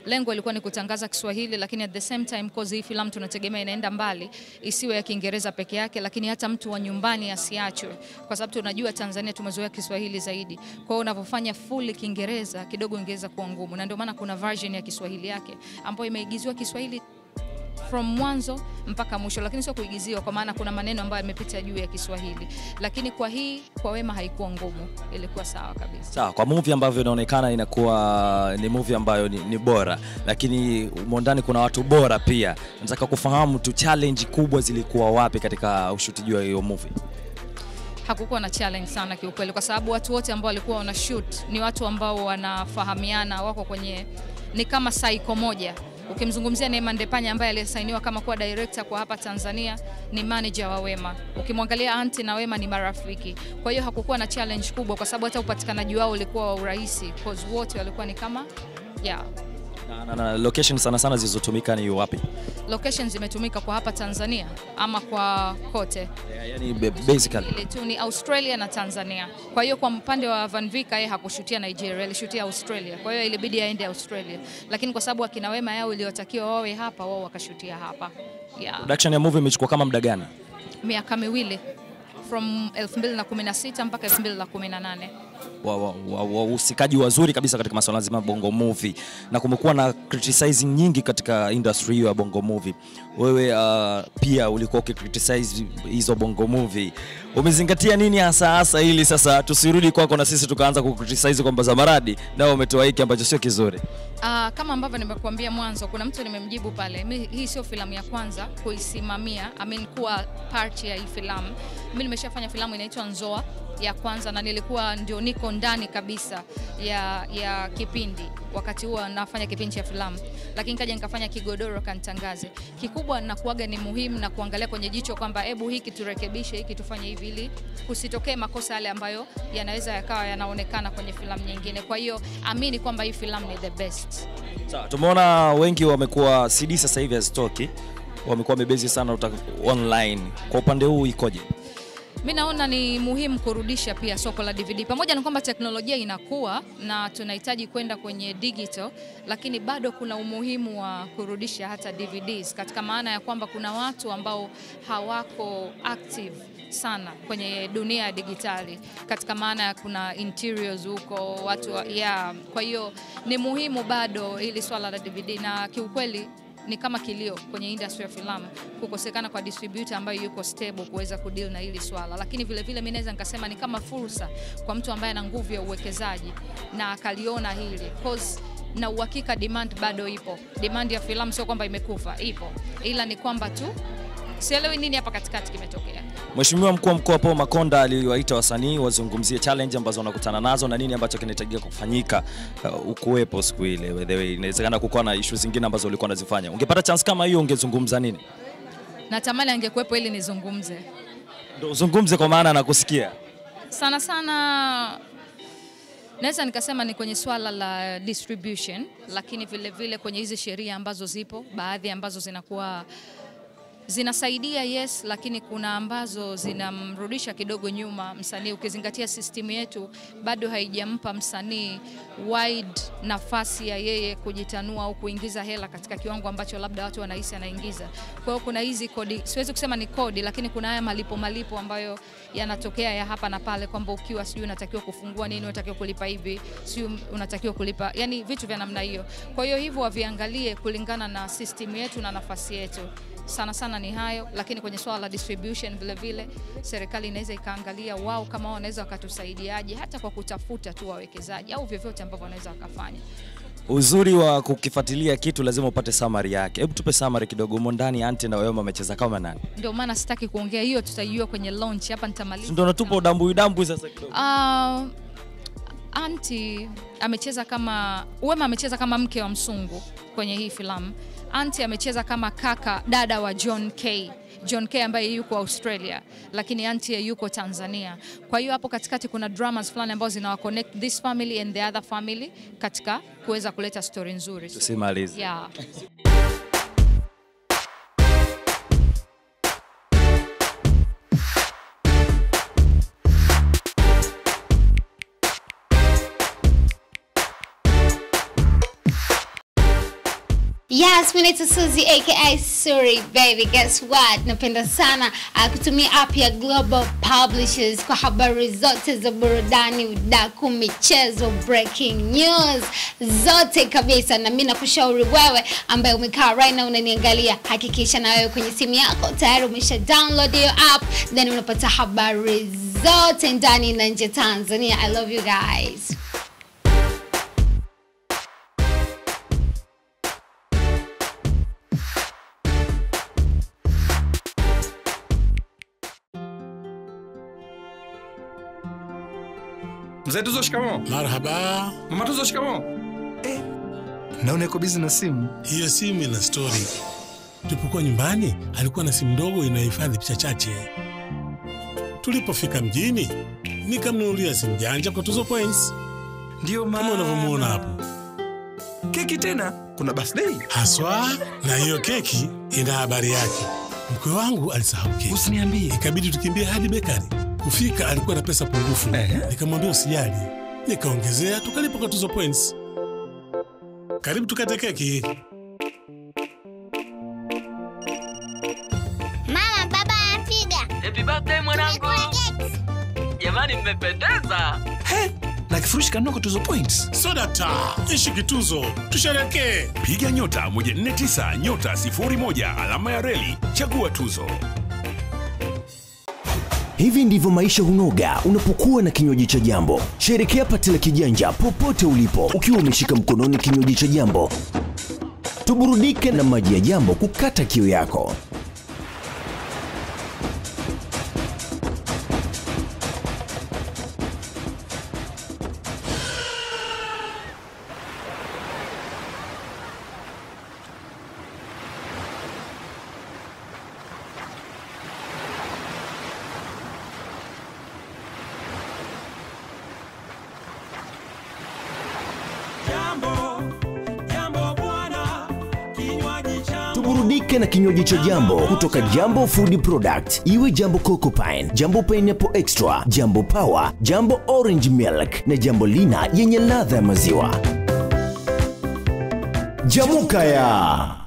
lengo ilikuwa ni kutangaza Kiswahili, lakini at the same time cause hii filamu tunategemea inaenda mbali, isiwe ya Kiingereza peke yake, lakini hata mtu wa nyumbani asiachwe, kwa sababu tunajua Tanzania tumezoea Kiswahili zaidi. Kwa hiyo unapofanya full Kiingereza kidogo ingeweza kuwa ngumu, na ndio maana kuna version ya Kiswahili yake ambayo imeigiziwa Kiswahili from mwanzo mpaka mwisho, lakini sio kuigiziwa, kwa maana kuna maneno ambayo yamepita juu ya Kiswahili. Lakini kwa hii kwa Wema haikuwa ngumu, ilikuwa sawa kabisa. Sawa, kwa movie ambavyo inaonekana inakuwa ni movie ambayo ni bora, lakini ndani kuna watu bora pia. Nataka kufahamu tu challenge kubwa zilikuwa wapi katika ushutiji wa hiyo movie? Hakukuwa na challenge sana kiukweli, kwa sababu watu wote ambao walikuwa wana shoot ni watu ambao wanafahamiana, wako kwenye ni kama cycle moja. Ukimzungumzia Neema Ndepanya ambaye alisainiwa kama kuwa director kwa hapa Tanzania, ni manager wa Wema. Ukimwangalia Anti na Wema ni marafiki. Kwa hiyo hakukuwa na challenge kubwa, kwa sababu hata upatikanaji wao ulikuwa wa urahisi, cause wote walikuwa ni kama Na location sana zilizotumika ni wapi? Locations zimetumika kwa hapa Tanzania ama kwa kote? Yani basically ile tu ni Australia na Tanzania. Kwa hiyo kwa mpande wa Van Vika yeye hakushutia Nigeria, alishutia Australia. Kwa hiyo ilibidi aende Australia. Lakini kwa sababu akina Wema yao iliyotakiwa wawe hapa, wao wakashutia hapa. Production ya movie imechukua kama muda gani? Miaka miwili, from 2016 mpaka 2018. Usikaji wazuri kabisa katika masuala nzima Bongo Movie, na kumekuwa na criticizing nyingi katika industry hiyo ya Bongo Movie. Wewe pia ulikuwa ukicriticize hizo Bongo Movie, umezingatia nini hasa ili sasa tusirudi kwako na sisi tukaanza kukriticize kwamba Zamaradi nao umetoa hiki ambacho sio kizuri? Kama ambavyo nimekuambia mwanzo, kuna mtu nimemjibu pale, hii sio filamu ya kwanza kuisimamia, kuwa part ya hii filamu. Mimi nimeshafanya filamu inaitwa Nzoa ya kwanza, na nilikuwa ndio niko ndani kabisa ya kipindi wakati huo nafanya kipindi cha filamu, lakini kaja nikafanya Kigodoro Kanitangaze. Kikubwa na kuaga ni muhimu na kuangalia kwenye jicho kwamba hebu hiki turekebishe, hiki tufanye hivi, ili kusitokee makosa yale ambayo yanaweza yakawa yanaonekana kwenye filamu nyingine. Kwa hiyo amini kwamba hii filamu ni the best. Sawa, tumeona wengi wamekuwa CD sasa hivi hazitoki, wamekuwa mebezi sana online. Kwa upande huu ikoje? Mimi naona ni muhimu kurudisha pia soko la DVD. Pamoja na kwamba teknolojia inakuwa na tunahitaji kwenda kwenye digital, lakini bado kuna umuhimu wa kurudisha hata DVDs, katika maana ya kwamba kuna watu ambao hawako active sana kwenye dunia ya digitali, katika maana ya kuna interiors huko watu kwa hiyo ni muhimu bado ili swala la DVD, na kiukweli ni kama kilio kwenye industry ya filamu kukosekana kwa distributor ambayo yuko stable kuweza kudeal na hili swala. Lakini vile vile mimi naweza nikasema ni kama fursa kwa mtu ambaye ana nguvu ya uwekezaji na akaliona hili, cause na uhakika demand bado ipo. Demand ya filamu sio kwamba imekufa, ipo, ila ni kwamba tu sielewi nini hapa katikati kimetokea. Mheshimiwa Mkuu wa Mkoa Paul Makonda aliwaita wasanii wazungumzie challenge ambazo wanakutana nazo na nini ambacho kinahitajika kufanyika ukuwepo siku ile. By the way, inawezekana kukuwa na issues zingine ambazo ulikuwa unazifanya. Ungepata chance kama hiyo ungezungumza nini? Natamani angekuwepo ili nizungumze. Ndio uzungumze kwa maana nakusikia. Sana naweza nikasema ni kwenye swala la distribution, lakini vile vile kwenye hizi sheria ambazo zipo, baadhi ambazo zinakuwa zinasaidia yes, lakini kuna ambazo zinamrudisha kidogo nyuma msanii, ukizingatia system yetu bado haijampa msanii wide nafasi ya yeye kujitanua au kuingiza hela katika kiwango ambacho labda watu wanahisi anaingiza. Kwa hiyo kuna hizi kodi, siwezi kusema ni kodi, lakini kuna haya malipo ambayo yanatokea ya hapa na pale, kwamba ukiwa sijui unatakiwa kufungua nini, unatakiwa kulipa hivi, sijui unatakiwa kulipa, yani vitu vya namna hiyo. Kwa hiyo hivyo waviangalie kulingana na system yetu na nafasi yetu. Sana ni hayo, lakini kwenye swala la distribution vile vile serikali inaweza ikaangalia wao kama wanaweza wakatusaidiaje, hata kwa kutafuta tu wawekezaji au vyovyote ambavyo wanaweza wakafanya. Uzuri wa kukifuatilia kitu lazima upate summary yake. Hebu tupe summary kidogo. Humo ndani Anti na Wema amecheza kama nani? Ndio maana sitaki kuongea hiyo, tutajua kwenye launch. Hapa nitamaliza. Ndio natupa udambu sasa kidogo. Anti amecheza kama Wema amecheza kama mke wa msungu kwenye hii filamu. Anti amecheza kama dada wa John K ambaye yuko Australia, lakini Anti yuko Tanzania. Kwa hiyo hapo katikati kuna dramas fulani ambazo zinawa connect this family and the other family katika kuweza kuleta story nzuri. Tusimalize. Yes, mimi naitwa Suzy aka Suri baby. Guess what? Napenda sana kutumia app ya Global Publishers kwa habari zote za burudani, udaku, michezo, breaking news zote kabisa. Na mimi nakushauri wewe ambaye umekaa right now unaniangalia, hakikisha na wewe kwenye simu yako tayari umesha download your app, then unapata habari zote ndani na nje Tanzania. I love you guys. Mzee Tuzo, shikamoo. Marhaba. Mama Tuzo, shikamoo. Naona uko busy na simu. Hiyo simu ina story. Tulipokuwa nyumbani, alikuwa na simu ndogo inayohifadhi picha chache. Tulipofika mjini, nikamnunulia simu janja kwa Tuzo Points. Ndio kama unavyomuona hapo. Keki tena? Kuna birthday? Haswa, na hiyo keki ina habari yake. Mkwe wangu alisahau keki. Usiniambie. Ikabidi tukimbie hadi bakery. Kufika alikuwa na pesa pungufu. Nikamwambia usijali. Nikaongezea tukalipa kwa Tuzo Points. Karibu tukate keki. Mama, baba anapiga. Happy birthday mwanangu. Jamani mmependeza. Na kifurushi kanoko kwa Tuzo Points. Soda ta, ishi kituzo, tusherehekee. Piga nyota 149 nyota 01 alama ya reli, chagua Tuzo. Hivi ndivyo maisha hunoga unapokuwa na kinywaji cha Jambo. Sherekea pati la kijanja popote ulipo ukiwa umeshika mkononi kinywaji cha Jambo. Tuburudike na maji ya Jambo kukata kiu yako. Tuburudike na kinywaji cha Jambo kutoka Jambo Food Product. Iwe Jambo Coco Pine, Jambo Pineapple Extra, Jambo Power, Jambo Orange Milk na Jambo Lina yenye ladha ya maziwa. Jamukaya.